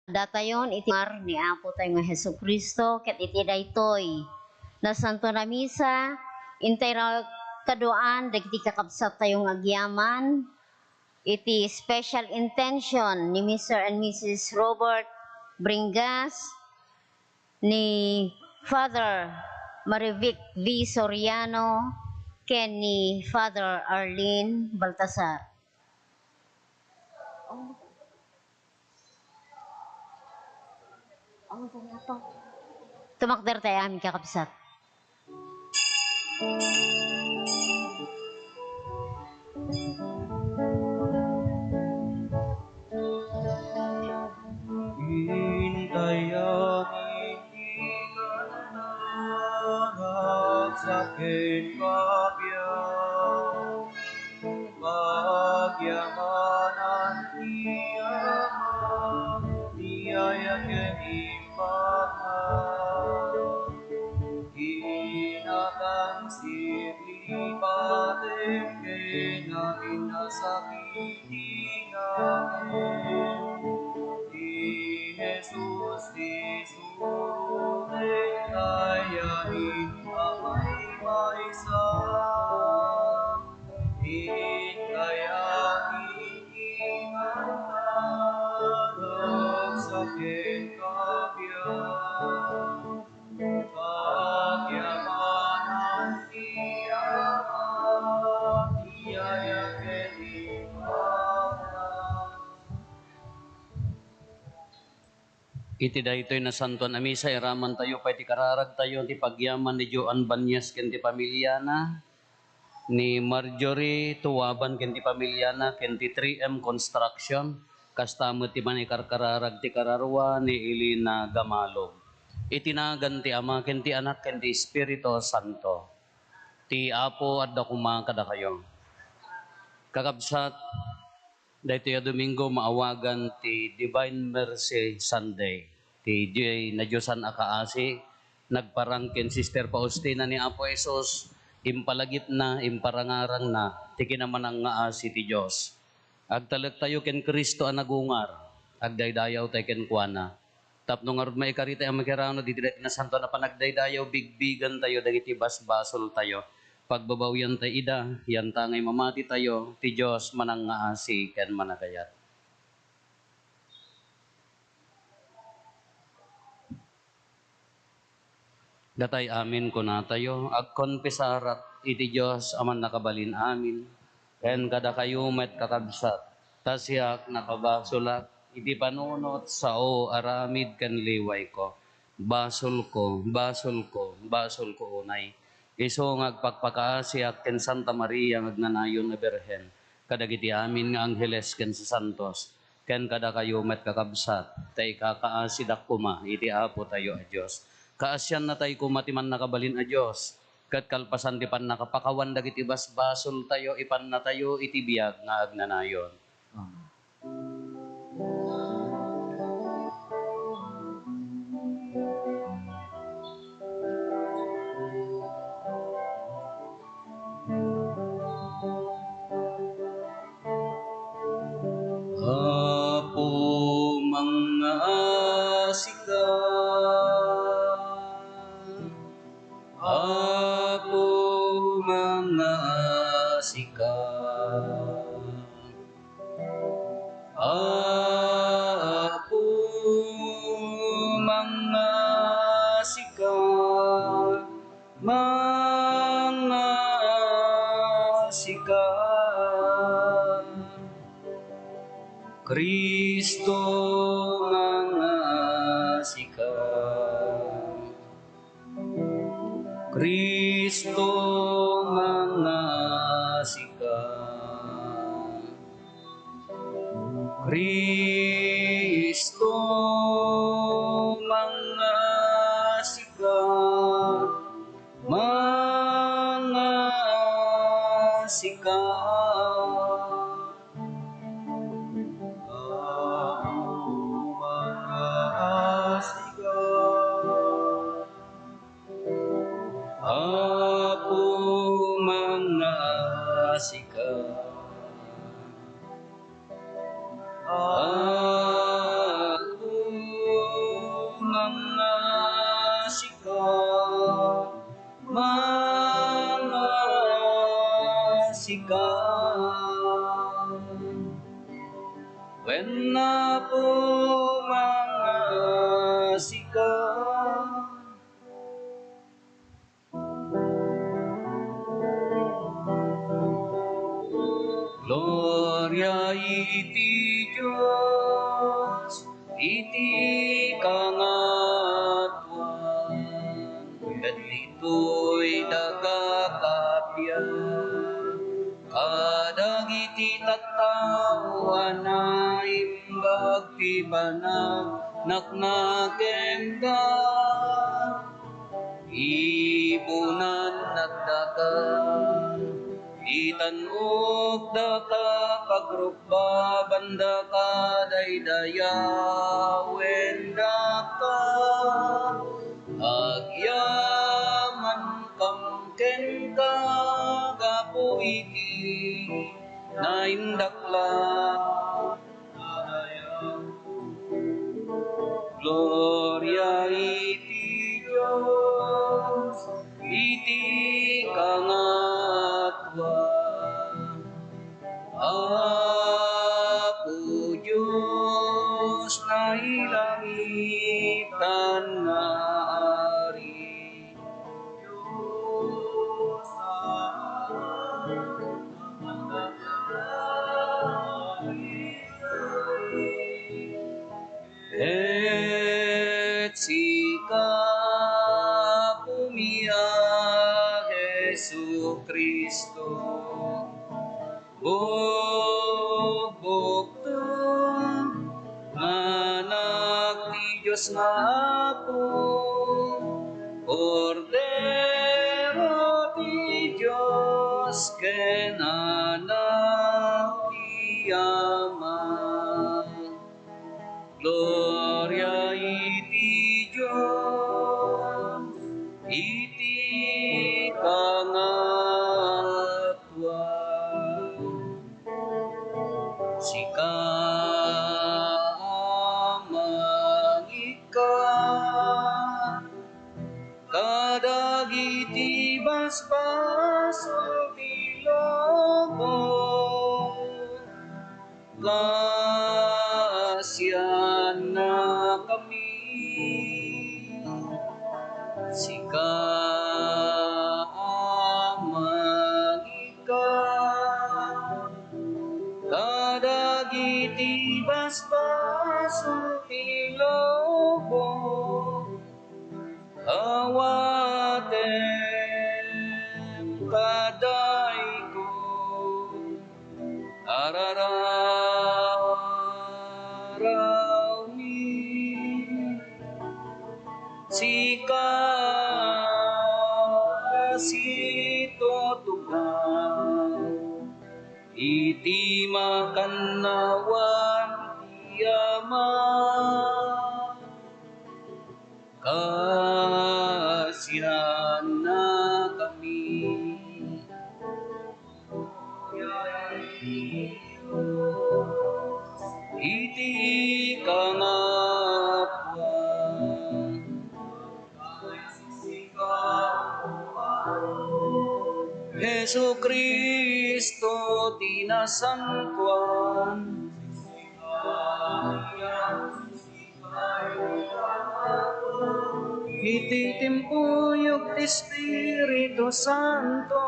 Datayon itimar ni Apo tayo nga Hesus Kristo ket iti daytoy na Santo na Misa intay ra kaduan dagiti kakabsat tayong agyaman iti special intention ni Mr. and Mrs. Robert Bringas ni Father Marivic V. Soriano ken ni Father Arlene Baltasar. Tumakder tayo aming kakabsat. Hintayamin ikananag sa kinkabiyaw, pagyamanan tiyaman, tiyayakin impaman, inakang silipatin kinamin na sakiti namin, di Jesus isurutin kayahin amay maysa, in kayahin imantarag sa kinkabiyan, pagyamanan tiyaman, tiyayakin impaman. Iti daytoy na santo na misa iraman tayo pa iti kararag tayo ti pagyaman ni Joan Banyas ken ti pamilyana ni Marjorie Tuwaban ken ti pamilyana ken ti 3M Construction kastamo ti manikarkararag ti kararwa ni Elena Gamalog. Itinagan ti Ama ken ti Anak ken ti Espiritu Santo. Ti Apo at dakuma kada kayo. Kakabsat daytoy a Domingo maawagan ti Divine Mercy Sunday. Ti na Diyosan akaasi nagparangken Sister Faustina ni Apo Esos impalagip na imparangarang na ti kinamanang nga asi ti Dios. Agtalag tayo ken Kristo a nagungar agdaydayaw tayo ken kuana. Tapno nga maikarita ang makirano di na santo na panagdaydayaw bigbigan tayo dagiti basbasol tayo. Pagbabawyan tayo ida, yan tangay mamati tayo, ti Diyos manang nga asi ken managayat. Datay amin ko na tayo, agkonpesarat iti Diyos aman nakabalin amin, ken kada kayo met kakabsat, tasyak nakabasulak, iti panunot sao aramid ken liway ko, basol ko, basol ko, basol ko unay. Iso ngagpagpakaasyak ken Santa Maria ngagnanayon na Birhen, kadagiti amin nga angheles ken sa santos, ken kada kayo met kakabsat, tay kakaasidak kuma, iti Apo tayo a Diyos. Kaasyan na tayo kumatiman nakabalin a Diyos, kat kalpasan di pan nakapakawan dagiti basbasol tayo, ipan na tayo iti biyag nga agnanayon. Apo mga asika, Apo mga asika, Apo mga asika, mga asika, Kristo mga asika, Kristo mga asika, Kristo mga asika, mga asika. Apo mga asika, Apo sika. When na po mga sika, Gloria iti Diyos, iti kangatuan, ket ito'y dagakapya, kadagiti tattao na imbag ti banag naknakemda, ibunan nagdakan, itanok da ka kagrupba banda ka daydaya wenda ka agyaman kamken ka gapo iti naindakla Gloria iti Diyos, iti kangatuan. Apo Diyos na ilangitan na ari. Diyos et sika pumia Jesu Kristo bukto anak ti Diyos nga ako Cordero ti Diyos ken anak ti Ama. Gloria iti Diyos, iti kangatuan. Sika amang ika, kadagiti basbaso ti lobo, kasyan na kami, sika amang ika, kadagiti basbaso ti lobo, awaten kaday ko, araraw ni sika sito tugang iti makannawan ti Ama kasyan na kami. Iti kangatuan. Jesu Kristo tinasantuan. Iti timpuyog ti Espiritu Santo,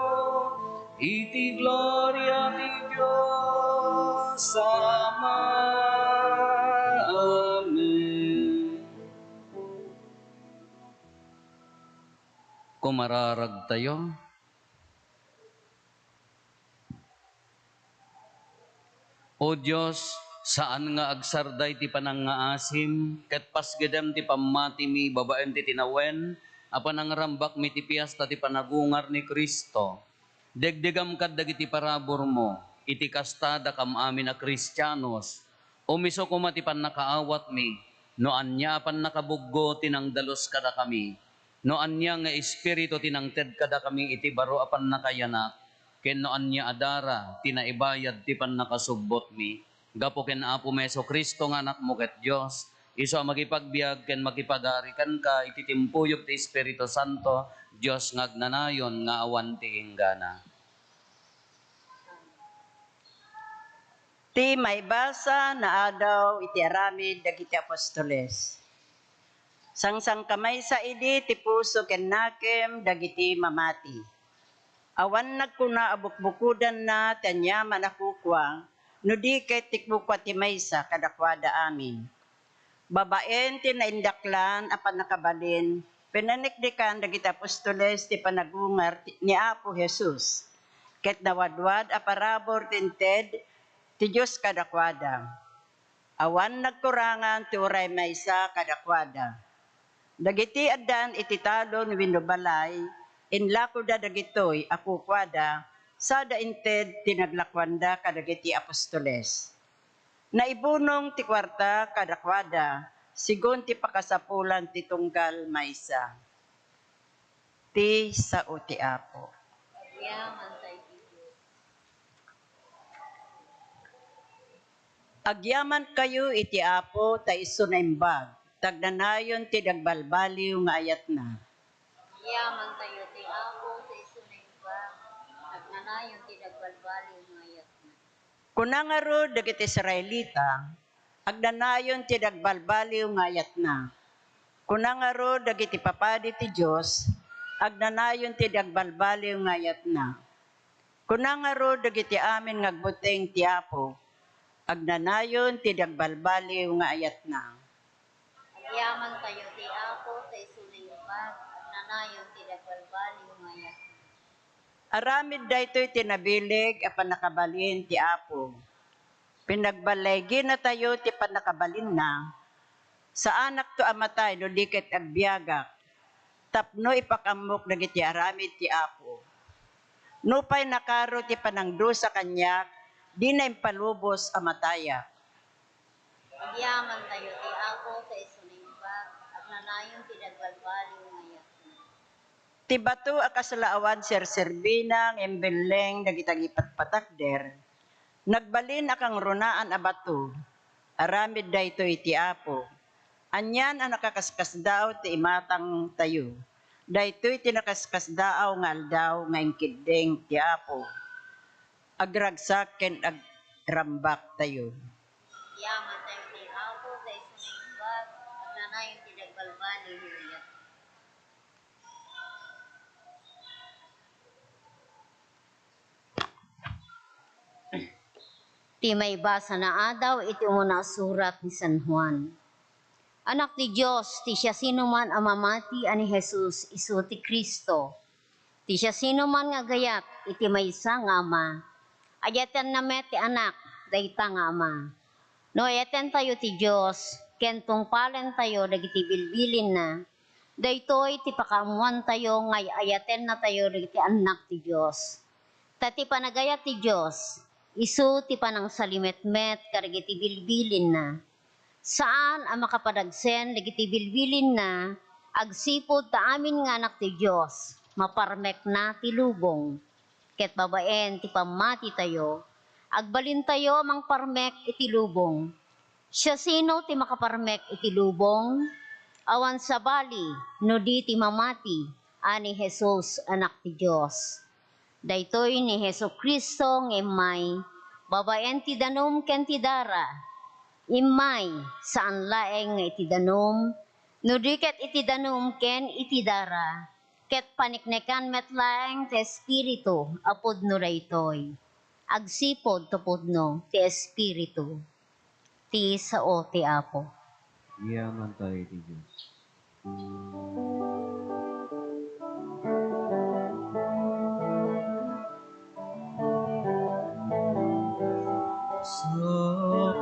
iti gloria ti Diyos Ama. Amen. Kumararag tayo. O Diyos, saan nga agsarday ti panangaasim, ket pasgedem ti pammati mi babaen ti tinawen, apan ang rambak mi ti piyesta ti panagungar ni Kristo. Degdegam kad dagiti parabor mo, iti kastada kam amin a Kristiyanos, umiso kuma ti pannakaawat mi, no anya pan nakabuggo tinang dalos kada kami, no anya nga espiritu tinangted kada kami iti baro apan nakayanak, ken no anya adara tinaibayad ti pannakasubbot mi. Gapo ken Apo Meso Kristo nga anak mo ket Dios, iso magipagbiag ken makipagarikan ka iti timpuyog ti Espiritu Santo, Dios nga agnanayon nga awan ti inggana. Ti may basa na adaw iti aramid dagiti apostoles. Sangsang kamay sa idi ti puso ken nakem dagiti mamati. Awan nagkuna abukbukudan na tanyaman akukwa no di kay tikbukwa ti maysa kadakwada amin. Babaen ti naindaklan apan nakabalin pinanikdikan dagiti apostoles ti panagungar ni Apo Jesus. Ket nawadwad a parabor tinted ti Diyos kadakwada. Awan nagkurangan ti uray maysa kadakwada. Dagiti addan iti talon wenno balay, inlako da dagitoy akukwada, sada inted tinaglakwanda kadagiti apostoles. Naibunong ti kwarta kadakwada, sigon ti pakasapulan ti tunggal maysa. Ti sao ti Apo. Yaman tayo Diyos. Agyaman kayo iti Apo ta iso na imbag, tagnanayon ti dagbalbaliw nga ayat na. Yaman tayo ti Apo sa isunayba. Nagnanayon ti dagbalbaliw nga ayat na. Kunangaro dagiti Israelita, agnanayon ti dagbalbaliw nga ayat na. Kunangaro dagiti papadi ti Dios, agnanayon ti dagbalbaliw nga ayat na. Kunangaro dagiti amin nga agbuteng ti Apo, agnanayon ti dagbalbaliw nga ayat na. Yaman tayo ti Apo sa isunayba. Nagnanayon ti dagbalbaliw nga ayat na. Aramid daytoy tinabilig apan nakabalin ti Apo. Pinagbalegi na tayo ti panakabalin na. Sa anak to amatay no diket agbiagak. Tapno ipakamok dagiti aramid ti Apo. Nupay nakaro ti panangdo sa kanyak, di na impalubos amataya. Yaman tayo ti Apo sa isunayba. Nagnanayon ti dagbalbaliw nga ayat na. Ti bato akasalaawan serserbinang embeleng dagitagi patpatakder. Nagbalin akang runaan a bato. Aramid daytoy ti Apo. Anyan ang nakakaskas daw ti imatang tayo. Daytoy ti nakaskas daaw nga aldaw nga ingkiddeng ti Apo. Agragsak ken agrambak tayo. Yaman tayo ti Apo sa isunayba. Nagnanayon ti dagbalbaliw nga ayat na. Ti may basa na adaw iti umuna surat ni San Juan. Anak ti Diyos, ti siya sino man ang mamati ani Jesus isu ti Kristo. Ti siya sino man nga gayat iti maysa nga ama. Ayatan na met ti anak, dayta nga ama. No ayatan tayo ti Diyos, ken tungpalen tayo dagiti bilbilin na. Daytoy ti pakaamuan tayo ngay ayaten na tayo dagiti anak ti Diyos. Tati panagayat ti Diyos, isu ti panang salimetmet karagiti bilbilin na. Saan ang makapadagsen dagiti bilbilin na agsipod ta amin nga anak ti Diyos, maparmek na ti lubong. Ket babaen ti pamati tayo, agbalin tayo mang parmek iti lubong. Siya sino ti makaparmek iti lubong? Awan sa bali, no di ti mamati, ani Jesus anak ti Diyos. Daytoy ni Heso Kristo ng imay, babaen ti danom ken ti dara, imay saan laeng nga iti danom, no diket iti danom ken iti dara, ket paniknekan met laeng ti Espiritu, apod no daytoy. Agsipod tupod no ti Espiritu, ti sao ti Apo. Yaman tayo ti Diyos. Sa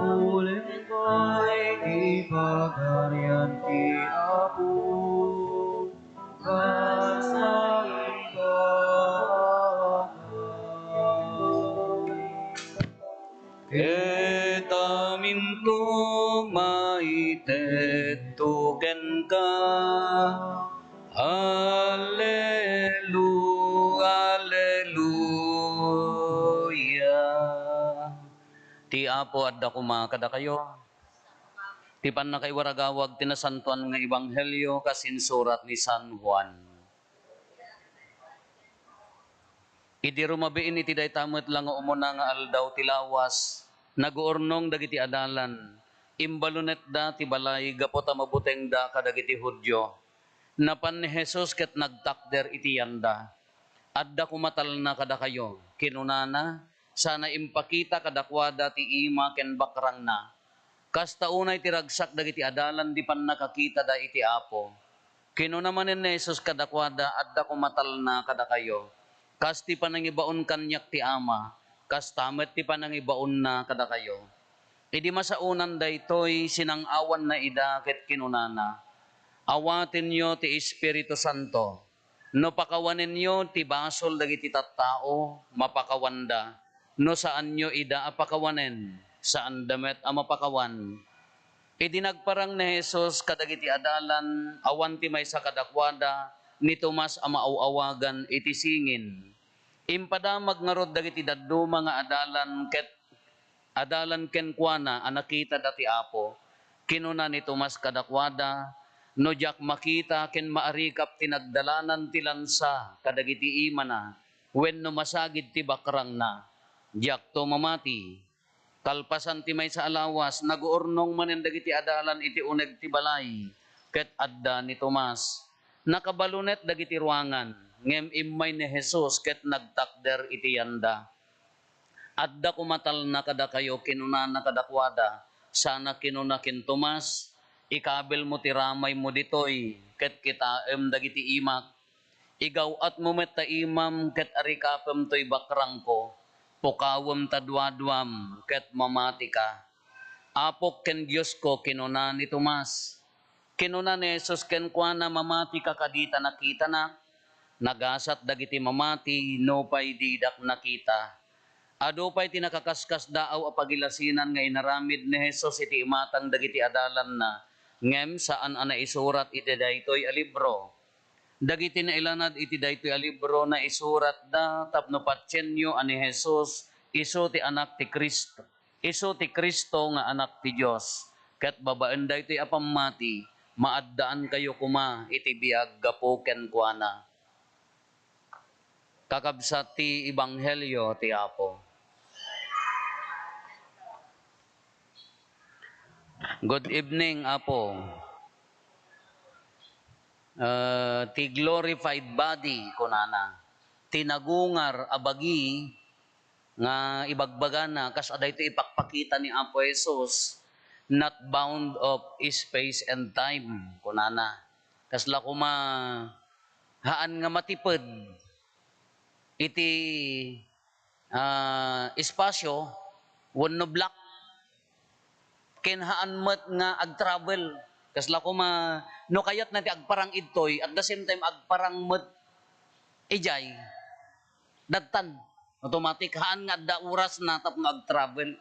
uling ko'y ipagarian ti Apo, kasangin ka. Ketamin to maitet token ka. Hallelujah. Ti Apo adda kumakada kayo. Ti pan na kay waragawag tinasantuan nga ebanghelyo kasinsurat ni San Juan. Idi rumabiin iti daytamet lang nga umuna nga aldaw ti lawas. naguurnong dagiti adalan, imbalunet da ti balay gapota mabuteng da kadagiti Hudyo. Napan ni Jesus ket nagtakder iti yanda. Adda kumatal na kada kayo, kinunana, sana impakita kadakwada ti ima ken bakrang na. Kasta unay ti ragsak dagiti adalan di pan nakakita da iti Apo. Kinunamanen ni Jesus kadakwada adda kumatal na kada kayo. Kasti panangibaon kanyak ti ama, kastamet ti panangibaon na kada kayo. Idi masaunan daytoy sinang-awan na ida ket kinunana. Awatin nyo ti Espiritu Santo. No pakawanin nyo ti basol dagiti tattao, mapakawanda. No saan nyo ida apakawanen, saan damet a mapakawan. Idi nagparang ni Jesus kadagiti adalan, awan ti maysa kadakwada, ni Tomas a maawawagan iti singin. Impadamag nga rod dagiti daddo mga adalan ken kuana a nakita dati Apo. Kinuna ni Tomas kadakwada, no jak makita ken maarikap ti nagdalanan ti lansa kadagiti imana, wenno masagid ti bakrang na. Jak to mamati. Kalpasan ti maysa alawas, naguurnong manen dagiti adalan iti uneg ti balay, ket adda ni Tomas. Nakabalunet dagiti ruangan, ngem immay ni Jesus ket nagtakder iti yanda. Adda kumatal na kada kayo kinuna na kadakwada, sana kinuna kin Tomas, ikabil mo ti ramay mo ditoy, ket kitaem dagiti imak. Igaw at mo met ta imam, ket arikapem toy bakrang ko, pukawem ta duadwam, ket mamati ka. Apok ken Diyos ko kinuna ni Tomas. Kinuna ni Jesus ken kuana mamati ka kadita nakita na, nagasat dagiti mamati, no pay didak nakita. Ado pa'y tinakakaskas daaw a pagilasinan nga inaramid ni Jesus iti imatang dagiti adalan na, ngem saan ana isurat iti daytoy a libro. Dagiti na ilanad iti daytoy a libro na isurat da tapno patsenyo ani Jesus, iso ti anak ti Kristo. Iso ti Kristo nga anak ti Dios. Ket babaen daytoy a pammati, maaddaan kayo kuma iti biag gapo ken kuana. Kakabsat ti Ebanghelyo ti Apo. Good evening, Apo. Ti glorified body, kunana. Tinagungar abagi nga ibagbagana kas aday ito ipakpakita ni Apo Jesus, not bound of space and time, kunana. Kasla kuma haan nga matipid iti espasyo wenno black kenhaan met nga ag-travel. Kasla ko no kayat na ti agparang idtoy, at the same time agparang met ijay, dagtan. Automatic, haan nga da oras na tapno ag-travel.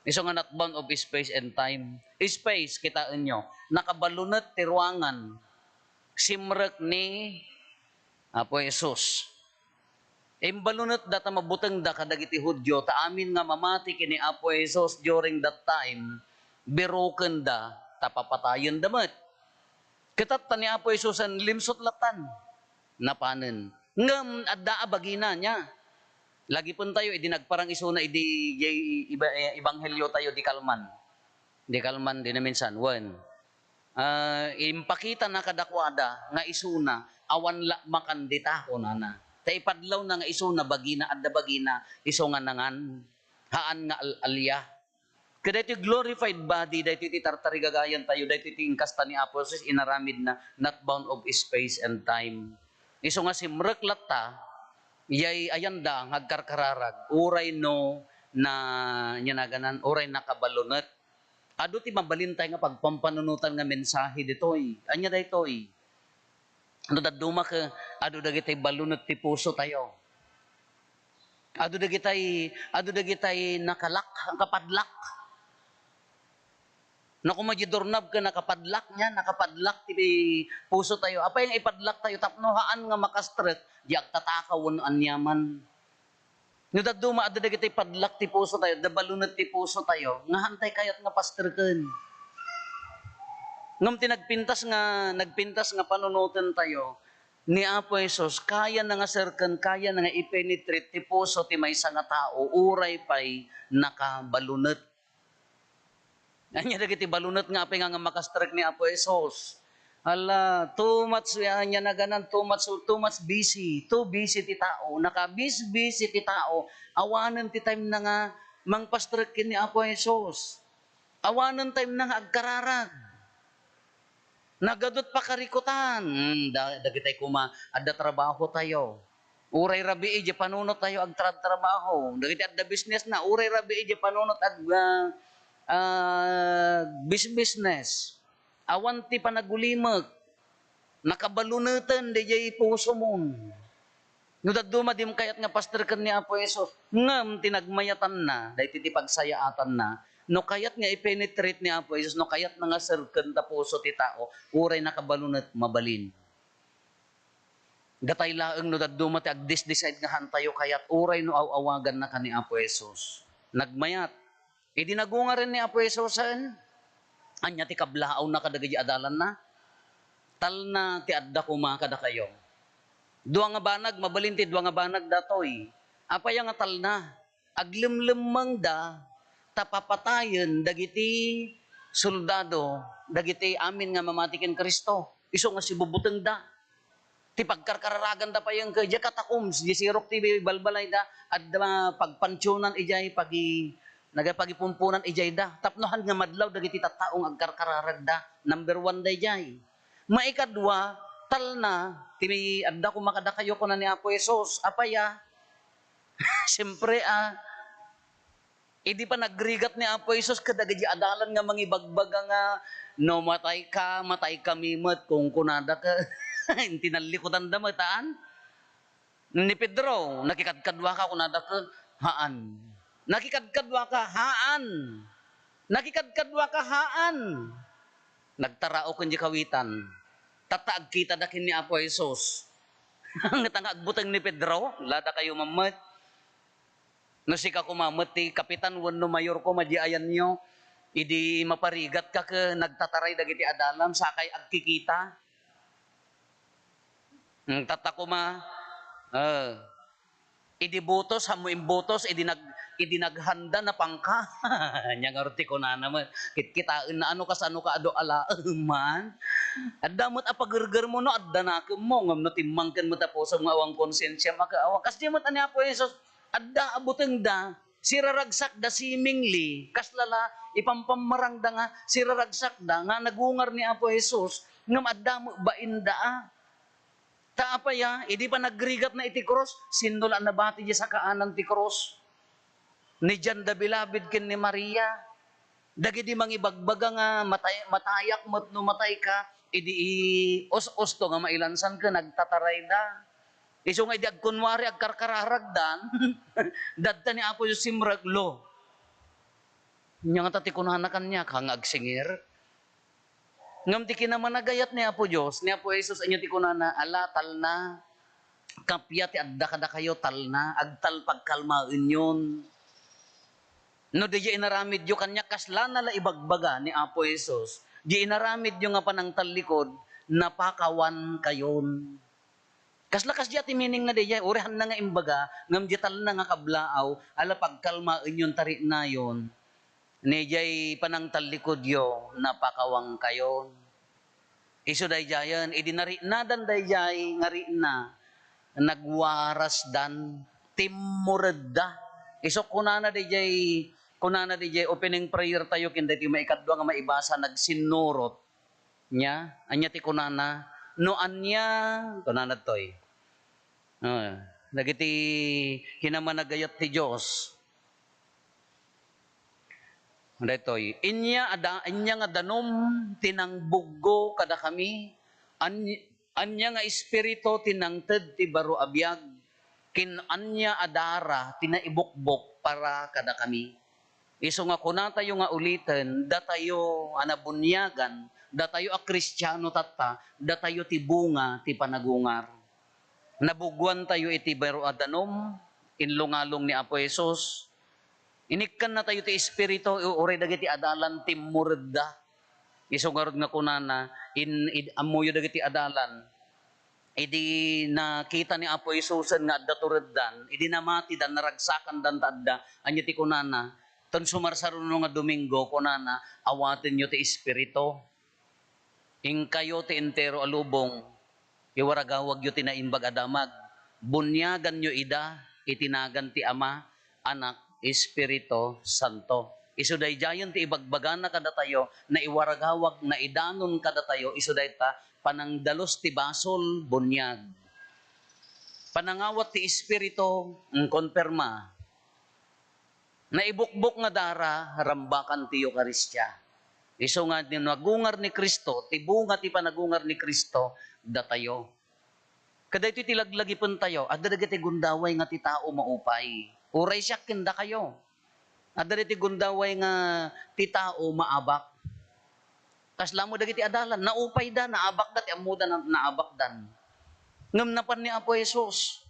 Iso nga not bound of space and time. Space, kitaan nyo, nakabalunat ti ruangan, simrek ni Apo Jesus. Imbalunat data mabuteng da kadagiti Hudyo, ta amin nga mamati kini Apo Jesus during that time, biroken da, tapapatayon damat. Kitat ni Apo Jesus ang limsot latan, napanen. Ngam adda abagina niya. Lagi pun tayo, idi nagparang iso na ibanghelyo tayo di kalman. Di kalman, di na minsan. One, impakita na kadakwada, nga isuna, awan la makandita ko na. Taipadlaw na nga isuna, bagina, adda bagina, iso nga nangan, haan nga alya. Kada ito glorified body, dahito iti tartarigagayan tayo, dahito iti ingkasta ni Apostles, inaramid na not bound of space and time. Iso nga si mreklata, yay ayanda ngagkarkararag, uray no na nyanaganan, uray nakabalunat. Ado ti mabalintay nga pagpampanunutan nga mensahe ditoy. Anya daytoy. Ano daduma ka, ado dagitay balunat ti puso tayo. Ado dagitay nakalak, ang kapadlak. Na kung magidornab ka, nakapadlak niya, nakapadlak ti puso tayo. Apa yung ipadlak tayo, tapnohaan nga makastret, diag tatakawon anyaman. No daduma, ada dagiti padlak ti puso tayo, dabalunat ti puso tayo, nga hantay kayat nga pasterken. Ngam nagpintas nga panunutan tayo, ni Apo Jesus, kaya na nga serken, kaya na nga ipenetrate ti puso ti maysa nga tao, uray pa'y nakabalunat. Anya dagiti balunot nga apay nga makastrek ni Apo Esos. Hala, too much anya na ganan, too much busy. Too busy ti tao. Busy ti tao. Awanan ti time na nga mangpastrek ni Apo Esos. Awanan time na nga agkararag. Nagadot pa karikutan. Dagitay kuma, adda trabaho tayo. Uray rabi ije panunot tayo ag trabaho. Dagiti adda business na, uray rabi ije panunot ag business. Awan ti panagulimag. Nakabalunutan di jay puso mo. Nudad dumadim kayat nga pastor kan ni Apo Esos. Ngam tinagmayatan na, dahil ti pagsayaatan na. No kayat nga i-penetrate ni Apo Esos, no kayat na nga sirken ta puso ti tao, uray nakabalunat mabalin. Gatay laeng no dad dumati ag decide nga hantayo kayat uray no awagan na kani Apo Esos. Nagmayat. Idi nagunga rin ni Apo Esosan. Anya ti kablaaw na kadagiti adalan na. Tal na ti adda kuma kada kayo. Dua nga banag mabalin ti dua nga banag datoy. Apaya nga tal na. Aglimlimang da tapapatayen dagiti soldado dagiti amin nga mamatiken Kristo. Iso nga sibubuteng da. Ti pagkarkararagan da pa yung kaya katakom, di sirok ti balbalay da, at pagpansyonan ijay, nagapagipumpunan ijay da, tapnohan nga madlaw, dagiti tattaong agkarkararag da, number 1 da ijay. Maikadwa, tal na, ti adda kumakada kayo ko na ni Apo Esos, apaya, siyempre hindi pa nagrigat ni Apo Esos, kadagiti adalan nga mangibagbaga nga, no matay ka mimot, kung kunada ka, tinalikutan da mataan. Ni Pedro, nakikadkadwa ka kunada ka, haan. Nakikadkadwa ka, haan. Nakikadkadwa ka, haan. Nagtarao kundi kawitan. Tataag kita dakin ni Apo Esos. Ang agbutang ni Pedro, lada kayo mamat. No sika kumamat, kapitan, wano mayor ko, madyayan nyo. Idi maparigat ka nagtataray dagiti adalam, sakay agkikita. Tatakuma, idibutos, hamu imbutos, idinaghanda na pangka. Nya nga roti ko na naman. Kitkitain na ano kas ano ka ado ala man. Adda mo't apagurgur mo no adda na mo ngam no timmangken mo tapos ang awang konsensya makaawa. Kas di mo't ani Apo Esos adda abuteng da siraragsak da simingli kaslala ipampamarang da nga siraragsak da nga nagungar ni Apo Esos ngam adda mo bainda taapaya, hindi pa nagrigat na iti cross, sindola na bati di sa kaanan ti cross. Ni Jan da bilabid kin ni Maria. Dagi di mangibagbaga nga matayak mo't no matay ka, idi os-os to nga mailansan ka, nagtataray da. Iso nga idi agkunwari agkarkararagdan, dadta ni Apo yung simraglo. Nya nga tatikunahan na kanya, kang agsingir. Ngam ti kinamanagayat ni Apo Diyos, ni Apo Jesus, anyo ti kunana, ala, tal na, kapya ti adda kada kayo, tal na, agtal pagkalmain yun. No, di inaramid yung kanya, kasla nala ibagbaga ni Apo Jesus, di inaramid yung nga panang talikod, napakawan kayon. Kasla ti meaning na di urihan na nga imbaga, ngam di tal na nga kablaaw, ala pagkalmain yun, tarik na yun. Ni jay panang talikod yo, napakawang kayon. Iso day jayan, idinari na dan day jay, ngari na, nagwaras dan, timurda. Iso kunana day jay, opening prayer tayo, kinday ti maikadwa nga maibasa, nagsinurot niya, anya ti kunana, no anya, kunana toy. Nagiti kinamanagayat ti Diyos, detoy, inya nga danom tinangbuggo kada kami, anya nga espiritu tinangted ti baro abiyag, kin anya adara tinaibukbok para kada kami. Iso nga kuna tayo nga ulitin, datayo anabunyagan, datayo a Kristiyano tata, datayo ti bunga ti panagungar. Nabugwan tayo iti baro adanom, inlungalong ni Apo Jesus. Inikkan na tayo ti espiritu, uray dagiti adalan timurda. Isungarod nga kunana, amuyo dagiti adalan, idi nakita ni Apo Isusan nga adda tureddan, idi namati dan naragsakan dan tadda, anya ti kunana, Ton sumarsaron nga Domingo, kunana, awatin nyo ti Espiritu. Ing kayo ti entero alubong, iwaragawag yu tinaimbag adamag. Bunyagan nyo ida, itinagan ti Ama, Anak, Espiritu Santo. Isuday jayon ti ibagbagan na kada tayo, na iwaragawag na idanon kada tayo, isuday ta, panangdalos ti basol, bunyag. Panangawat ti Espiritu, konperma. Na ibukbok nga dara, rambakan ti Eukaristya. Iso nga nagungar ni Kristo, tibunga ti panagungar ni Kristo, datayo. Kada ito tilaglagi pun tayo, at dada ti gundaway nga ti tao maupay. Uray siya kinda kayo. At dada ti gundaway nga ti tao maabak. Kasla mo dagiti adalan, naupay da, naabak da, ti amuda na naabak dan. Ngam napan ni Apo Jesus.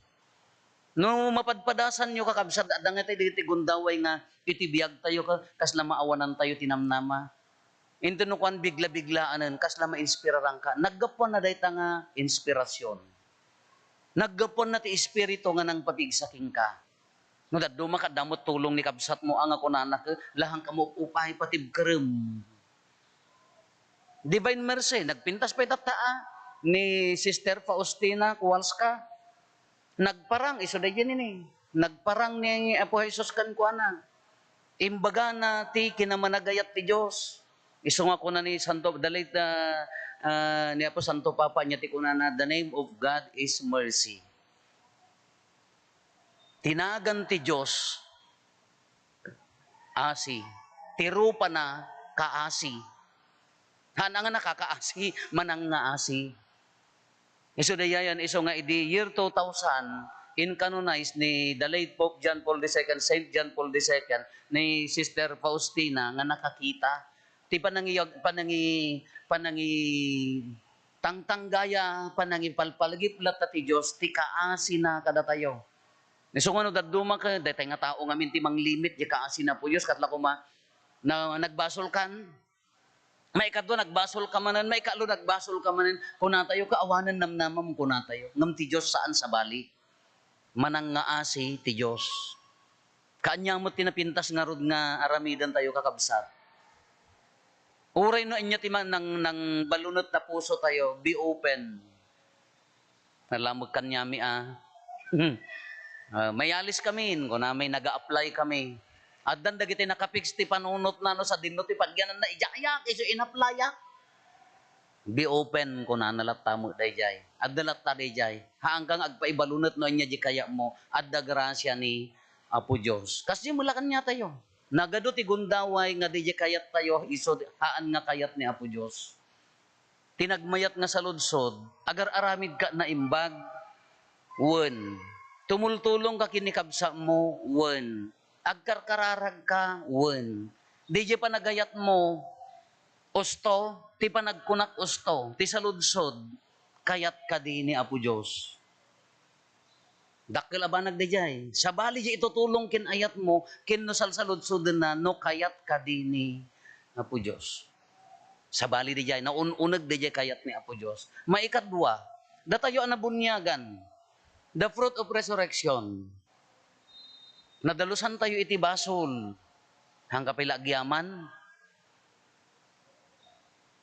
No mapadpadasan nyo kakabsat, at nga tayo dagiti gundaway nga itibiyag tayo, kasla maawanan tayo tinamnama. Ito no kwan bigla-biglaanan, kasla ma-inspiraran ka. Naggapon na dahita nga inspirasyon. Naggapon na ti espiritu nga nang papigsaking ka. No daddo makadamot tulong ni kabsat mo ang ako nanak, lahang kamo upay patibkerem. Divine Mercy, nagpintas pa itataa ni Sister Faustina Kowalska. Nagparang, iso da yan ini. Nagparang ni Apo Jesus kan kuana. Imbaga na ti kinamanagayat ti Diyos. Iso nga ko na ni Santo, dalit ni Apo Santo Papa niya ti kuna na, the name of God is mercy. Tinagan ti Diyos, asi. Tirupa na, kaasi. Hana nga nakakaasi, manang nga asi. Iso dayayan, iso nga idi year 2000, incanonized ni the late Pope John Paul II, Saint John Paul II, ni Sister Faustina nga nakakita. Ti panangi tangtanggaya, panangi palpalagiplat ti Diyos, ti kaasi na kada tayo. Iso nga no, daduma ka, datay nga tao nga minti mang limit, di kaasi na po Diyos, katla ko na nagbasol kan, may ikadwa nagbasol ka manan, may ikalo nagbasol ka manan, kunatayo ka, awanan namnamam kunatayo. Ngam ti Diyos saan sa bali? Manang nga asi ti Diyos. Kaanyang mo tinapintas nga rod nga aramidan tayo kakabsat. Uray no inya ti man nang balunot na puso tayo, be open. Nalamag kanyami mayalis kami, kung na may nag-a-apply kami. At dan dagiti nakapix ti panunot na no sa dinno ti pagyanan na ijayak iso in-applya. Be open kung na nalatta mo dayjay. At nalatta dayjay. Hanggang agpaibalunot no inya di kaya mo at da grasya ni Apo Diyos. Kasi mula kanya tayo. Nagado ti gundaway nga di kayat tayo iso haan nga kayat ni Apo Diyos. Tinagmayat nga sa ludsod, agar aramid ka na imbag, wen. Tumultulong ka kinikabsa mo, wen. Agkarkararag ka, wen. Di pa nagayat mo, usto, ti panagkunak usto, ti saludsod, kayat ka di ni Apo Diyos. Dakil abanag di jay. Sa bali di itutulong kin ayat mo, kin no salsaludsod na, no kayat ka di ni Apo Diyos. Sa bali di jay, naununag di jay kayat ni Apo Diyos. Maikadwa, datayo anabunyagan, the fruit of resurrection. Nadalusan tayo iti basol, hangga pala agyaman.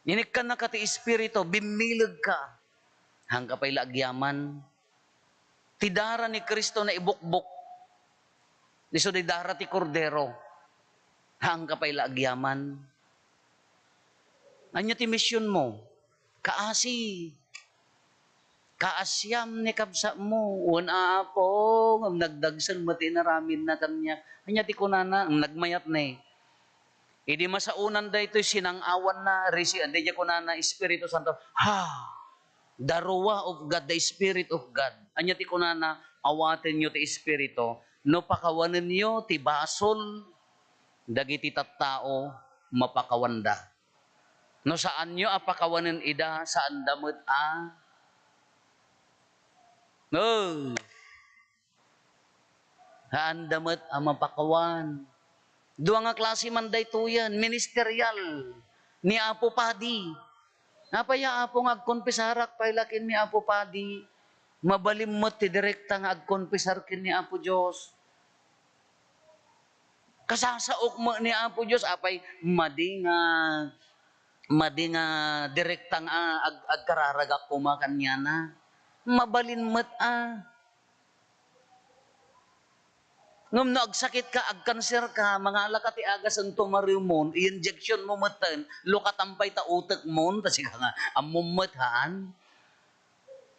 Inikkan na ka ti Espiritu, bimilig ka, hangga pala agyaman. Tidara ni Kristo na ibukbok, niso di dara ti Kordero, hangga pala agyaman. Anya ti misyon mo, kaasi, kaasyam ni kabsa mo, una po, nagdagsan mo tinaramin na kanya. Hanya ti kunana, nagmayat na eh. Idi masaunan da ito'y sinangawan na, andi niya kunana, Espiritu Santo, the Ruah of God, the Spirit of God. Hanya ti kunana, awatin nyo ti Espiritu, no pakawanan nyo ti basol, dagiti tattao, mapakawanda. No saan nyo apakawanan ida, saan damot No. Haandamat ang mapakawan. Dua nga klase man dayto yan, ministerial ni Apo Padi. Napaya Apo nga agkonpesarak pailakin ni Apo Padi. Mabalimot ti direkta nga agkonpesar kin ni Apo Diyos. Kasasaok mo ni Apo Diyos, apay madinga direktang agkararagak kumakan niya na. Mabalin mat Ngam no agsakit ka, agkanser ka, mga alakati agas ang tumarimon, i-injection mo matan, lukatampay ta utak mo, kasi ka nga, amumatan.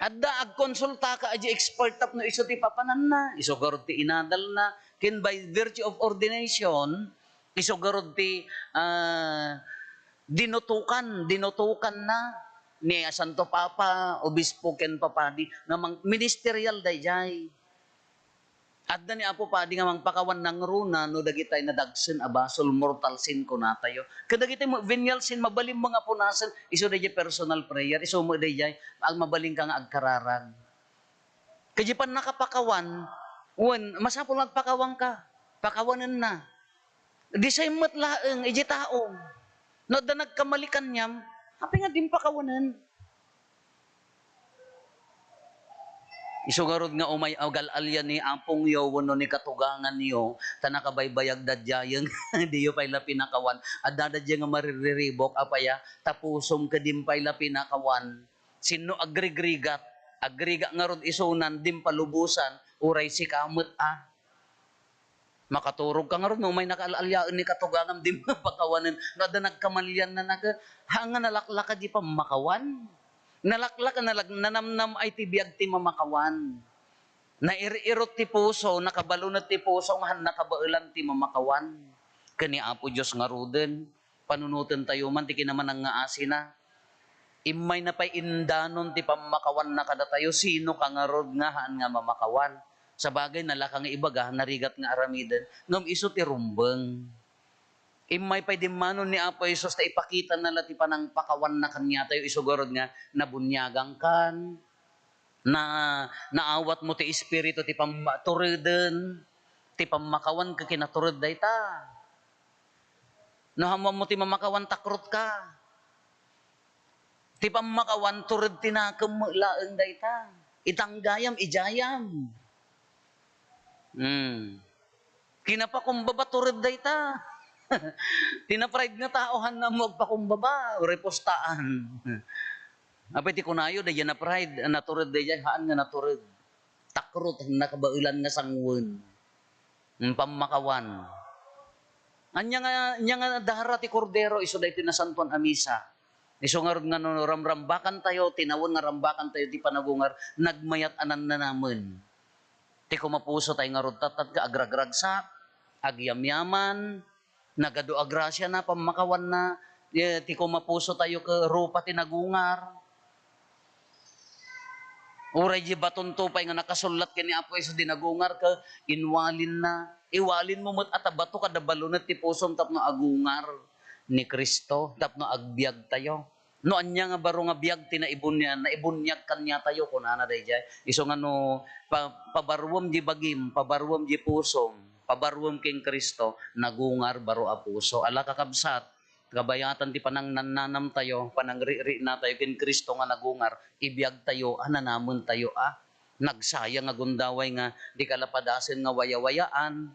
Adda agkonsulta ka, aji expert tap no iso ti papanan na, iso garod ti inadal na, kin by virtue of ordination, iso garod ti dinutukan na, ni Santo Papa, Obispo ken Papadi, nga ministerial dayjay. At ni Apo Padi nga pakawan ng runa no dagitay na dagsen abasol mortal sin ko natayo. Kadagitay mo venial sin mabalim mga punasan iso dayjay personal prayer iso mo dayjay ang mabaling ka nga agkararag. Kaya pan nakapakawan wen masapol magpakawan ka. Pakawanan na. Di say met laeng iji tao. No da nagkamalikan nyam hapi nga dim pakawanan. Isugarod nga umay agal alyan ni ampong yo wano ni katugangan niyo tanakabaybayag dadyayeng di yo pay la pinakawan at dadadya nga maririribok apaya tapusom kadimpay la pinakawan sino agrigat agriga nga rod isunan dim palubusan uray si kamot makaturog ka nga rod no may nakaalyaan ni katugangan dim pakawanen no da nagkamalyan na naga hanga nalaklaka di pa makawan. Nalaklak nanamnam ay tibiyag ti mamakawan. Nairiirot ti puso, nakabalunot ti puso, nga nakabailan ti mamakawan. Kani Apo Diyos nga ruden, panunutan tayo man, ti kinaman ang nga asina. Imay na pa'y indanon ti pamakawan na kada tayo, sino ka nga rod nga haan nga mamakawan. Sa bagay, nalaka nga ibaga, narigat nga aramiden, ngam iso ti rumbeng. Imay pay dimmanon ni Apo Isos na ipakita na lati pa ng pakawan na kanya tayo isugurod nga nabunyagang kan na naawat mo ti espiritu ti pamaturiden ti pamakawan ka kinaturid dayta no hamam mo ti mamakawan takrot ka ti pamakawan turid tinakam laeng dayta itanggayam ijayam kinapakumbaba turid dayta tinapride nga taohan na magpakumbaba, repostaan. Apay ti kunayo, dayan na pride, naturid dayan, haan nga naturid. Takrot, nakabailan nga sangwon. Pamakawan. Anya nga dahara ti kordero, iso dahi tinasantuan amisa. Iso nga rin nga no, ramrambakan tayo, tinawon nga rambakan tayo, ti panagungar, nagmayat anan na naman. Ti kumapuso tayo nga rin tatat ka, agragragsak, agyamyaman, nagado agrasya na pamakawan na ti kumapuso tayo ka rupa tinagungar uray di baton to pay nga nakasulat kani Apo Isus dinagungar ka inwalin na iwalin mo met atabato kada balunat ti pusom tapno agungar ni Kristo tapno agbiag tayo no anya nga baro nga biag tinaibunyan naibunyag kanya tayo kunana dayjay iso nga no pabarwom di bagim pabarwom di pusom pabarwom king Kristo, nagungar baro a puso. Ala kakabsat, kabayatan ti panang nananam tayo, panangri-ri na tayo king Kristo nga nagungar, ibiyag tayo, ananamon tayo Nagsayang nga gundaway nga di kalapadasen nga wayawayaan,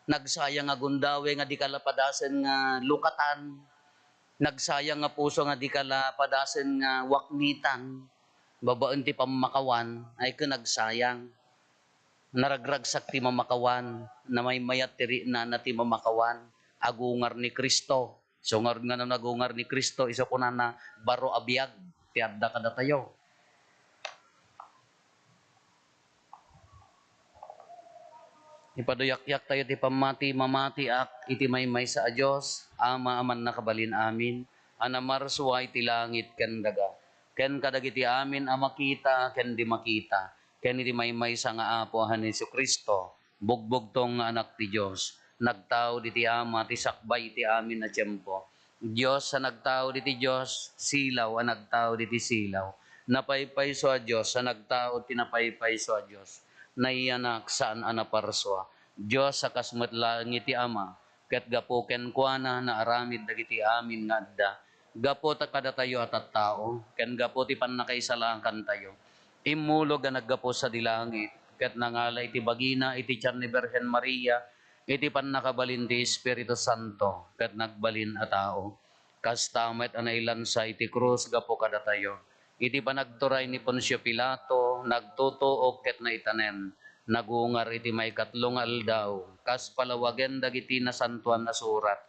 nagsayang nga gundaway nga di kalapadasen nga lukatan, nagsayang nga puso nga di kalapadasen nga waknitan, babaan ti pamakawan, ay ka nagsayang. Naragragsak ti mamakawan, na may mayat tiri na ti mamakawan, agungar ni Kristo. So nga nagungar ni Kristo, iso ko na baro abiyag, ti adda kada tayo. Ipaduyak-yak tayo ti mamati iti may sa Diyos, ama aman nakabalin amin, anamarsuay ti langit ken daga. Ken kadagiti amin amakita ken di makita. Ken iti may sa nga Apo han Jesucristo, bugbog tong anak ti Dios, nagtao diti ama ti sakbay ti amin na tiempo. Dios sa nagtao diti Dios, silaw ang nagtao diti silaw. Napaypay so a Dios sa nagtao tinapaypay so a Dios. Naiyanak saan anaparswa. Dios sa kasmet langit ti ama, ket gapo ken kuana na aramid dagiti amin nga adda. Gapo ta kada tayo at tao, ken gapo ti pannakaisalakan tayo. Imulog nga naggapo sa dilangit, ket nangalay iti bagina iti tiyan ni Birhen Maria, iti pan nakabalin ti Espiritu Santo, kat nagbalin a tao. Kastamet anailan sa iti krus gapo kada tayo. Iti panagturay ni Poncio Pilato, nagtutuok ket naitanen, nagungar iti may katlong aldaw, kas palawagen dagiti nasantuan na surat.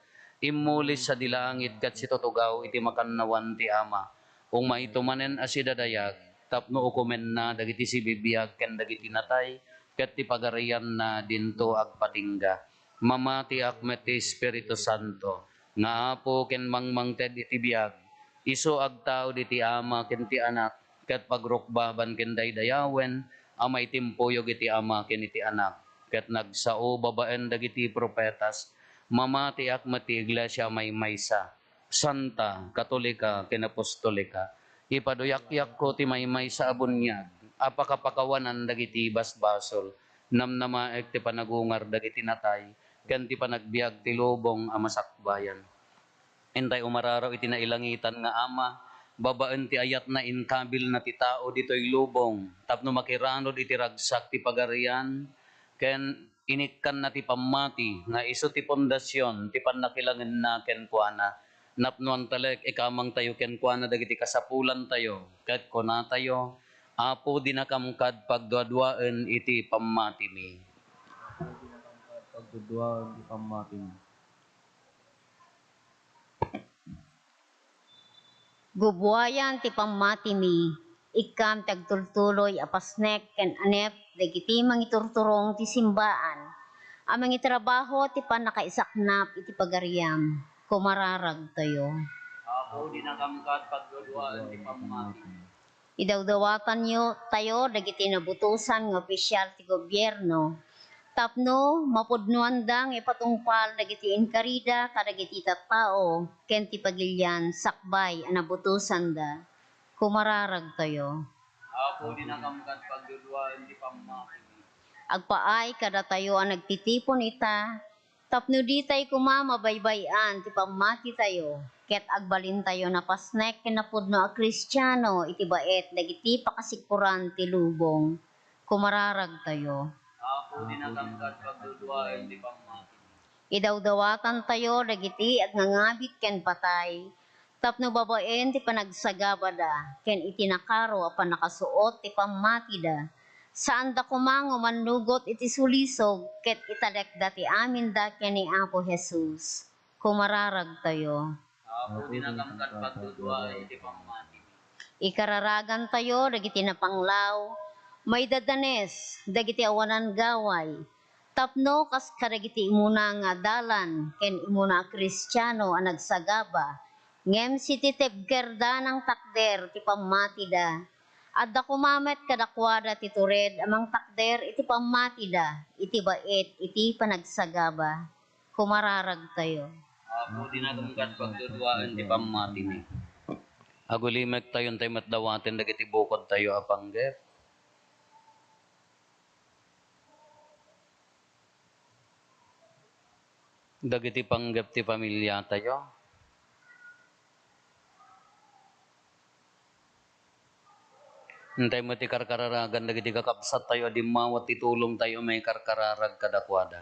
Imulis sa dilangit kat situtugaw iti makannawan ti Ama. Kung maitumanen asidadayag, tapno ukumen na dagiti sibibiyag ken dagiti natay, ket ti pagarian na dinto agpatingga. Mamati akmet ti Espiritu Santo, nga apo ken mangmangted iti biag, iso agtao diti Ama ken ti Anak, ket pagrukbaban ken daydayawen, amay timpuyog iti Ama ken iti Anak, ket nagsao babaen dagiti propetas, mamati akmet ti Iglesia may maysa, Santa, Katolika, ken Apostolika, ipaduyak-yak ko ti maymay sa abunyag, apakapakawanan dagiti basbasol, namnamaek ti panagungar dagiti natay, ken ti panagbiag ti lubong a masakbayan. Entay umararaw iti nailangitan nga Ama, babaen ti ayat na inkabil na ti tao ditoy lubong, tapno makiranod iti ragsak ti pagarian, ken inikkan na ti pamati, nga iso ti pondasyon, ti pannakilangen na ken kuana, napnuan talek ikamang tayo ken kuana dagiti kasapulan tayo, ket kuna tayo, apo dinakamkad pagduadwaen iti pamati mi. Pagdudwaan di pamating. Gubuayan ti pamati mi, ikam tagtultuloy apasnek ken anep dagiti mangiturturong ti simbaan. Amang itrabaho ti panakaisaknap iti pagariam, kumararag tayo. Apo dinakamkad pagduadwaen iti pamati. Idawdawatan nyo tayo dagiti nabutusan nga opisyal ti gobyerno, tapno mapudnuan dang ipatungpal dagiti inkarida kadagiti tattao ken ti pagilyan sakbay anabutusan da, kumararag tayo. Apo dinakamkad pagduadwaen iti pamati. Agpaay kada tayo ang nagtitipon ita, tapno di tayo kumamabaybayan ti pamati tayo, ket agbalin tayo na pasnek ken napudno a Kristiyano iti baet dagiti pakasikuran ti lubong, kumararag tayo. Apo dinakamkad pagduadwaen iti pamati. Idawdawatan tayo dagiti at ngangabit ken patay, tapno babaen ti panagsagabada, ken itinakaro a panakasuot ti pamati da, saan da kumango mannugot iti sulisog, ket italekda ti amin da ken ni Apo Jesus, kumararag tayo. Apo dinakamkad pagduadwaen iti pamati. Ikararagan tayo dagiti napanglaw, may dadanes dagiti awanan gaway, tapno kas kadagiti imuna nga dalan ken imuna a Kristiyano a nagsagaba, ngem si titebkerda ng takder ti pamati da, adda kumamet kadakwada ti tured amang takder iti pamati da, iti baet iti panagsagaba, kumararag tayo. Apo dinakamkad pagduadwaen iti pamati mi. Agulimek tayon tayo matdawaten dagiti bukod tayo apanggep. Dagiti panggep ti pamilya tayo. Hintay mo ti karkararagan dagiti kakabsat tayo adi mawat ti tulong tayo may karkararag kadakwada.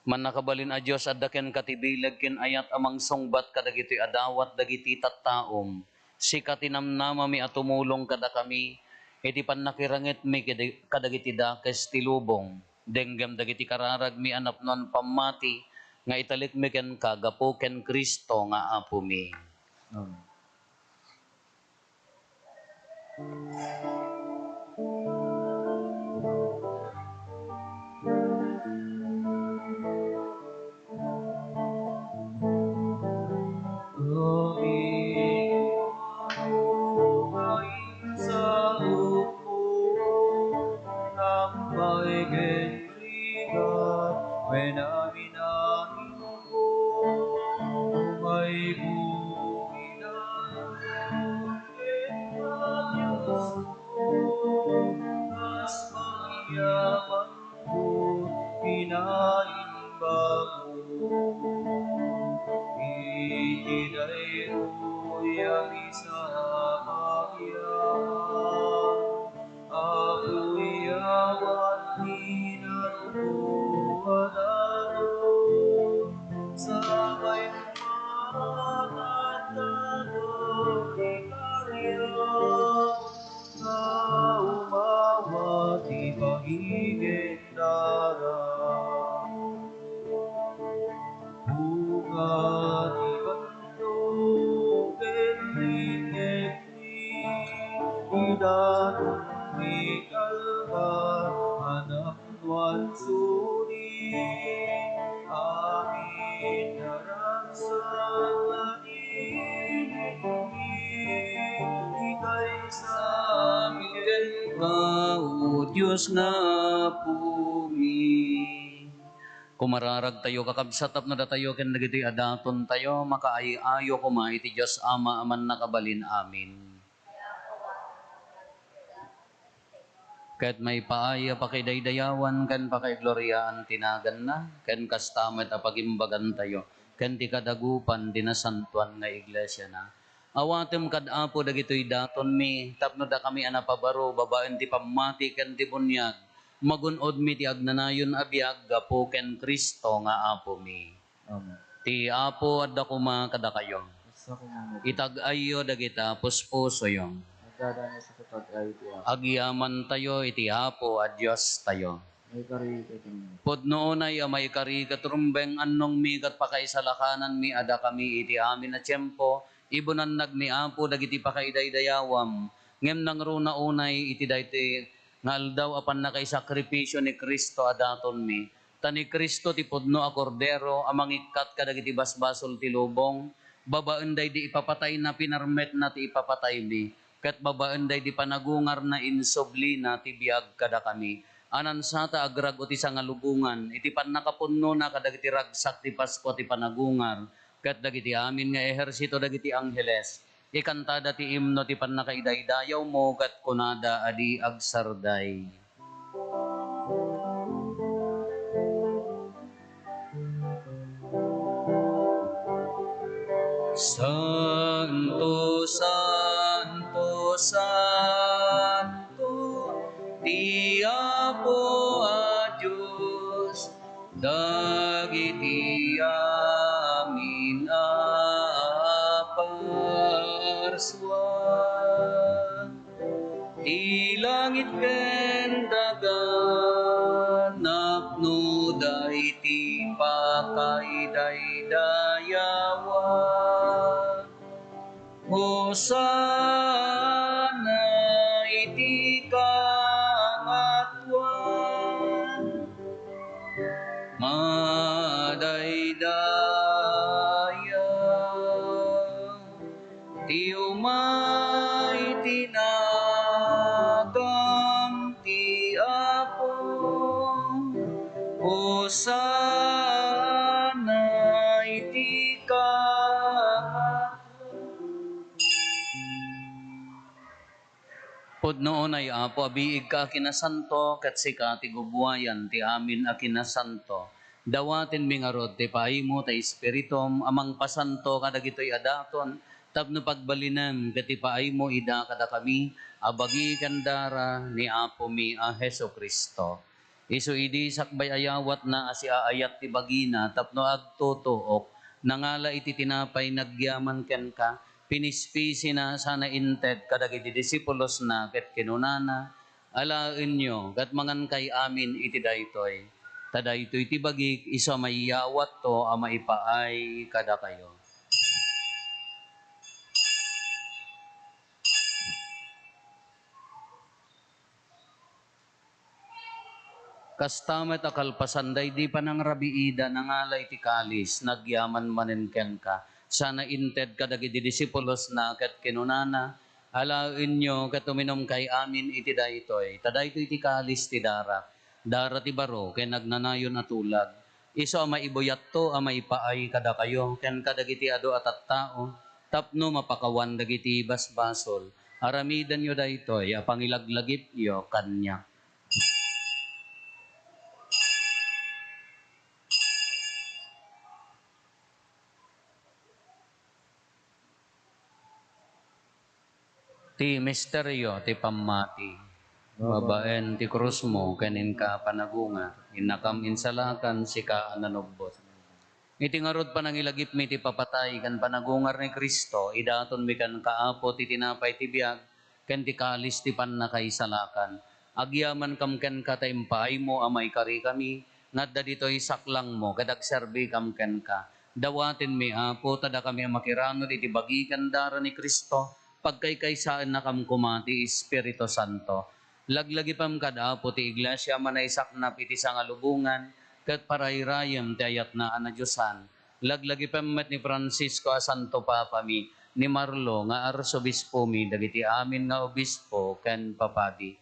Man nakabalin a Diyos adda ken katibilag ken ayat amang sungbat kadagiti adawat dagiti tattaom. Si katinamnama mi atumulong kada kami iti pannakirangit mi kadagiti dakes ti lubong. Denggem dagiti kararag mi anapnon pamati nga italik mi ken kagapo ken Kristo nga apo mi. Amen. When amin amin ko may bumilang Diyos ko mas pangyaman ko pinaimbag mo itinay ang isa pangyaman apoy daton mi kalba anak nuan suri amin naragsa ikay sa amin ken Ka, O Diyos nga pumi. Kumararag tayo, kakabsatap na datayo, ken dagiti adaton tayo, makaayo kuma, iti Diyos Ama, aman nakabalin, amin. Kahit may paaya pakidaydayawan, kan pakigloryaan tinagan na, kan kastamet apagimbagan tayo, kan ti kadagupan, dinasantuan nga iglesia na. Awatem kadapo dagitoy daton mi, tapno da kami anapabaro, babaen ti pamati, kan ti bunyag, magunod mi ti agnanayon abiyag, gapo ken Kristo nga apo mi. Amen. Ti apo adda kuma kada kayo, Sa kumanod, itag-ayo dagita puspuso yung. nagdadaan sa kapag ay tiyak. Agyaman tayo, iti apo, a Diyos tayo. May karita kami. Podno unay amay kari katrumbeng annong mi kat pakaisalakanan mi ada kami iti amin na tiyempo, ibunan nagni apo dagiti pakaidaydayawam, ngem nang runa unay iti dayti ngal daw apan nakaisakripisyo ni Kristo adaton mi. Tani Kristo ti podno a kordero amangikat kadagiti basbasol ti lubong, babaen day di ipapatay na pinarmet na ti ipapatay mi. Kat babaen day di panagungar na insobli na ti biag kada kami. Anan sata agrag o ti sangalubungan, iti pan nakapunno na kadagiti ragsak ti Pasko ti panagungar, kat dagiti amin nga ehersito dagiti angheles, ikantada ti imno ti pan nakaidaydayaw mo, kat kunada adi agsarday. Santo, Santo, Santo, Ti Apo a Diyos, dagiti amin a parswa. Ti langit ken daga, napno dayti pakaidaydayawon. Hosana iti kangatuan, madaydayaw, ti umay tinagang ti Apo, Hosana iti kangatuan. Podnoon ay apo, abiig ka kinasanto, kat sika ti gubuayan, ti amin a kinasanto. Dawatin mingarod, ti paimo, ti espiritum, amang pasanto, kadagitoy adaton, tapno pagbalinan, kat ti paimo, ida kada kami, abagi kandara, ni apo mi a Heso Kristo. Isu idi sakbay ayawat na asi aayat ti bagina, tapno agtutuok, nangala iti tinapay nagyaman ken ka, pinispisi na sana inted kadagiti disipulos na ket kinunana, alaen nyo kat mangan kay amin iti daytoy. Tadaytoy ti bagik iso maiyawat to a maipaay kada kayo. Kastamet akalpasanday di pa nang rabiida nangalay ti kalis, nagyaman manen ken ka. Sana inted kadagiti disipulos na ket kinunana, alaen nyo ket uminom kay amin iti daytoy. Tadaytoy ti kalis ti dara, dara ti baro ken nagnanayon atulag. Iso a maibuyat to a maipaay kada kayo ken kadagiti adu at tao, tapno mapakawan dagiti basbasol. Aramidan nyo daytoy a pangilaglagip yo kanya. Ti misteryo ti pamati, babaen ti krus mo, kanin ka panagunga, inakam insalakan, sika ananubbot. Iti ngarod panangilagip mi ti papatay, kan panagungar ni Kristo, idaton mi kan kaapo ti tinapay ti biag, kan ti kalis ti panakaisalakan. Agyaman kam ken ka taimpaay mo, amay kari kami, ngadda dito'y saklang mo, kadag serbi kam ken ka. Dawatin mi apo, tada kami makiranod iti bagikan dara ni Kristo, pagkaykaysaan na kam kumati Espiritu Santo. Laglagi pam kadapo ti iglesia manaysak na iti sa ngalubungan, kat parayrayam ti ayat na anadyosan. Laglagi pam met ni Francisco a Santo Papa mi, ni Marlo nga arsobispo mi, dagiti amin nga obispo ken papadi.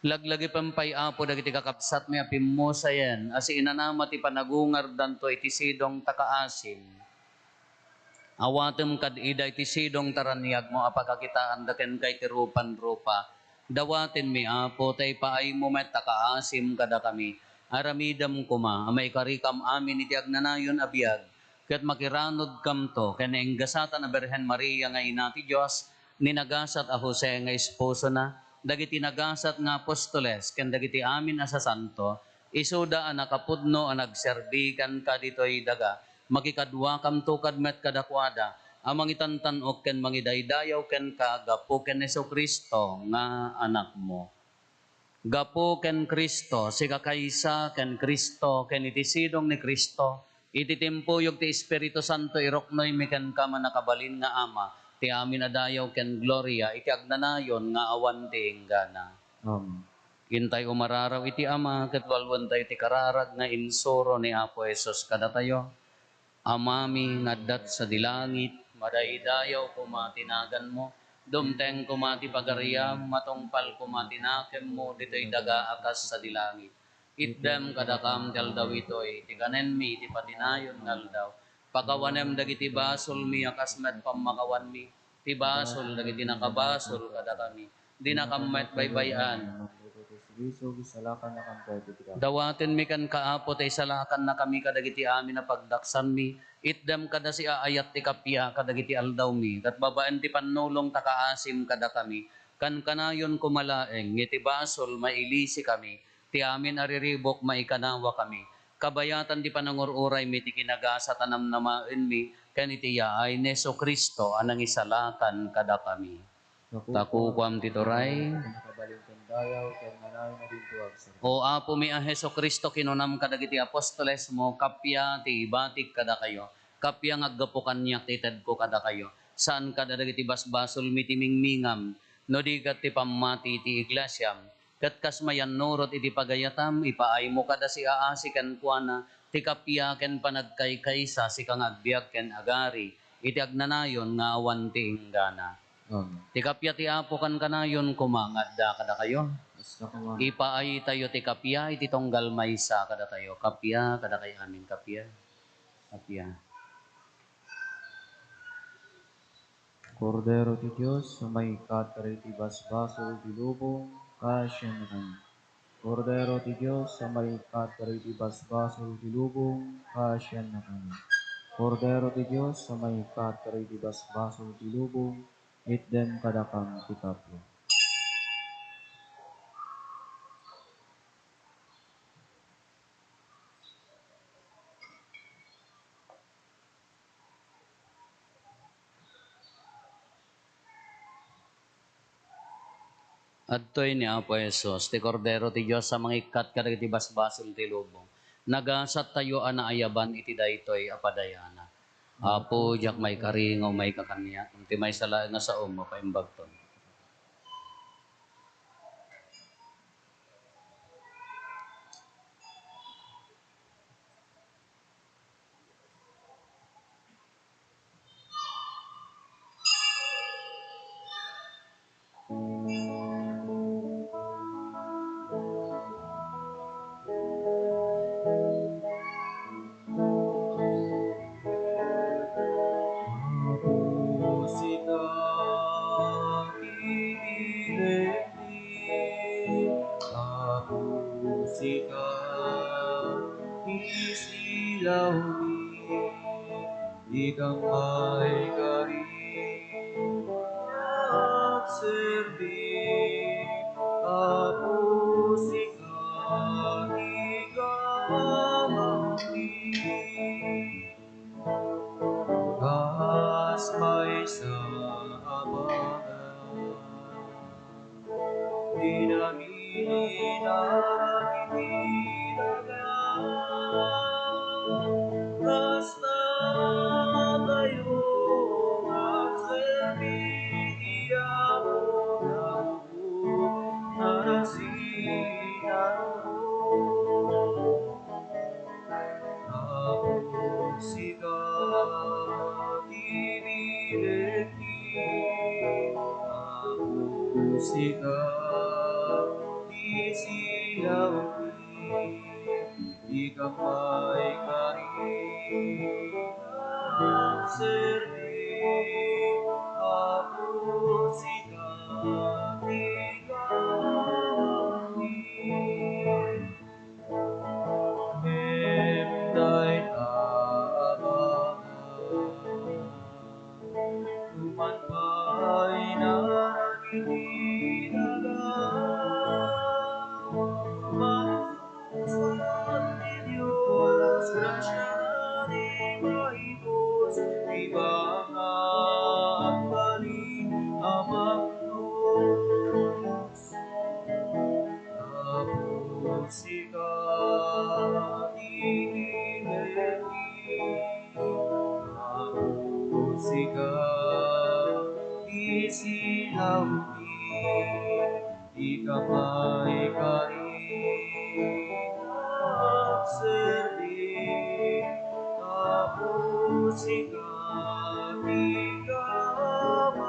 Laglagi pampay apo dagiti kakapsat mi apimmo sayen, as inanama ti panagungar danto iti sidong takaasim. Awatem kad ida iti sidong taraniag mo apakakitaan daken kay tirupan rupa. Dawaten mi apo tay paay mo met takaasim kada kami. Aramidam kuma amay karikam amin iti agnanayon abiyag. Ket makiranod kam to ken enggasatan a Birhen Maria nga ina ti Dios ninagasat a Jose nga esposo na dagiti nagasat nga apostoles ken dagiti amin a sasanto isuda a nakapudno a nagserbikan kaditoy daga makikadwa kam tukad met kadakwada amang itantanok ken mangidaydayaw ken kagapo ken Jesucristo nga anak mo. Gapo ken Kristo, si kakaysa ken Kristo, ken iti sidong ni Kristo, iti timpuyog ti Espiritu Santo iroknoy mi ken kama nakabalin nga ama, ti amin adayaw ken gloria, iti agnanayon nga awan ti inggana. Amen. Intay umararaw iti ama, ket walwan tayo ti kararag nga insuro ni Apo Jesus kada tayo. Amami ngaddat sa dilangit, madaidayaw kumatinagan mo, dumteng kumati pagariyam, matungpal kumatinakem mo, dito'y daga akas sa dilangit. Itdem kadakam daldaw ito'y, tikanen mi, ti patinayon ngaldaw. Pakawanem dagiti basol mi, akas met pamakawan mi, ti basol dagiti nakabasol kada kami. Di nakamet baybayan. Sigiso, gisalakan na kang pwede tika. Dawaten mi kan kaapo tay salakan na kami kadagiti amin na pagdaksan mi. Itdem kada si aayat ti kapya kadagiti aldaw mi. Kat babaan ti panulong takaasim kada kami. Kan kanayon kumalaeng iti basol mailisi kami. Ti amin ariribok maikanawa kami. Kabayatan ti panangururay mi ti kinagasa tanam namaen mi. Kan iti yaay Neso Kristo anang isalakan kada kami. Takukwam titoray. Nakabalin kang dayaw, kaya manayon na din tuwag sa O Apo mi a Heso Kristo kinunam kadagiti apostoles mo kapya ti batik kada kayo. Kapya ngaggapukan niya ti ted ko kada kayo. Saan kada dagiti basbasol mi ti mingmingam no di kat ti pamati ti iglesyam. Kat kasmayan nurot iti pagayatam ipaay mo kada si aasi ken kuana ti kapya ken panagkaykaysa si kang agbiag ken agari iti agnanayon nga awan ti inggana. Amen. Ti kapya ti Apo kan kanayon kumangadda kada kayo. Basta ko Ipaay tayo ti kapya, iti tonggal maysa kada tayo. Kapya, kada kay amin kapya. Kapya. Kordero ti Diyos, may katari ti basbasol ti lubong, kasya na kami. Kordero ti Diyos, may katari ti basbasol ti lubong, kasya na kami. Kordero ti Diyos, may katari ti basbasol ti lubong, itdem kadakam ti kaplo. Adtoy ni Apo Jesus, ti kordero ti Diyos sa mga ikat kada iti basbasol ti lubong. Nagasat tayo anaayaban iti daytoy apadayana. Apo, jak may karingo, may kakanya. Ti may sala nga sa umo, paimbagton. Musika ibileni, musika isilaw ni, ikang may karingat serbi, musika ikamangli. Kas may sa abangan, dinaminin ang itinagaan. Kas na kayo magserbi, Musika di silaw di kamay karinang serbi musika di kamay Himday taabangan Tuman pa'y naranginilalang Malusot ni Diyos, grasya ni maibos Ibangan balik amang Diyos Musika dinilegi Musika disilawi Di kamay karinang serbi Musika di kamay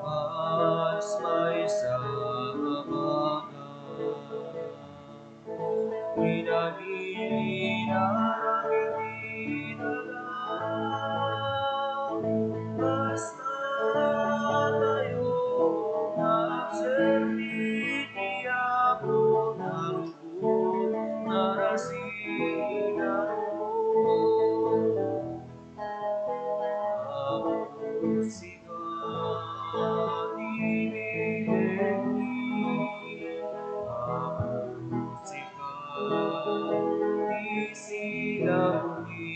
mas may sabangan Pinamili na lang Basta tayo nagserbi Di ako narupot Narasin narupot Musika dinilegi Musika disilawi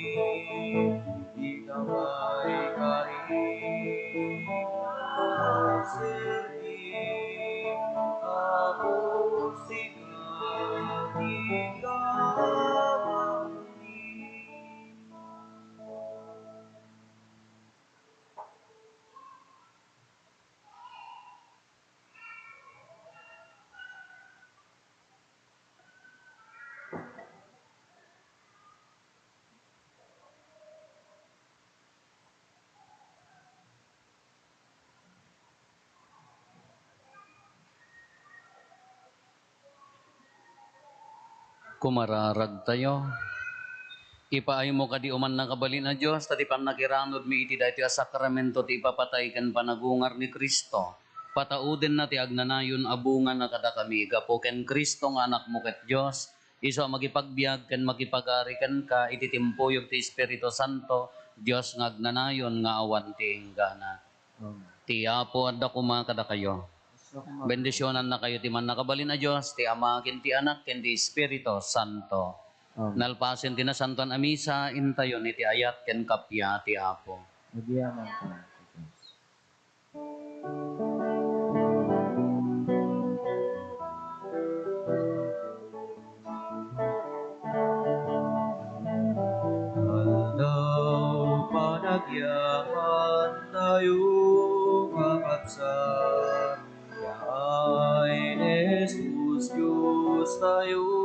Di kamay karinang serbi Musika di kamay Kumararag tayo. Ipaay mo ka di uman nakabalin na Diyos, tati pan nakiranod mi iti dati a sakramento ti ipapatay kan panagungar ni Kristo. Patauden na ti agnanayon abungan na kada kami, gapo ken Kristo nga anak mo ket Diyos, iso magipagbiag ken magipagari ken ka, iti timpuyog ti Espiritu Santo, Diyos nga agnanayon nga awan ti inggana. Ti Apo adda kuma kada kayo. Bendisyonan na kayo ti man nakabalin na Diyos, ti Ama ken ti Anak ken ti Espiritu Santo. Nalpasen ti na Santuan a Misa, intayon iti ayat ken kapya ti Apo. Nagyaman ka. Aldaw panagyaman tayo kakabsat, yaay Jesus Diyos tayo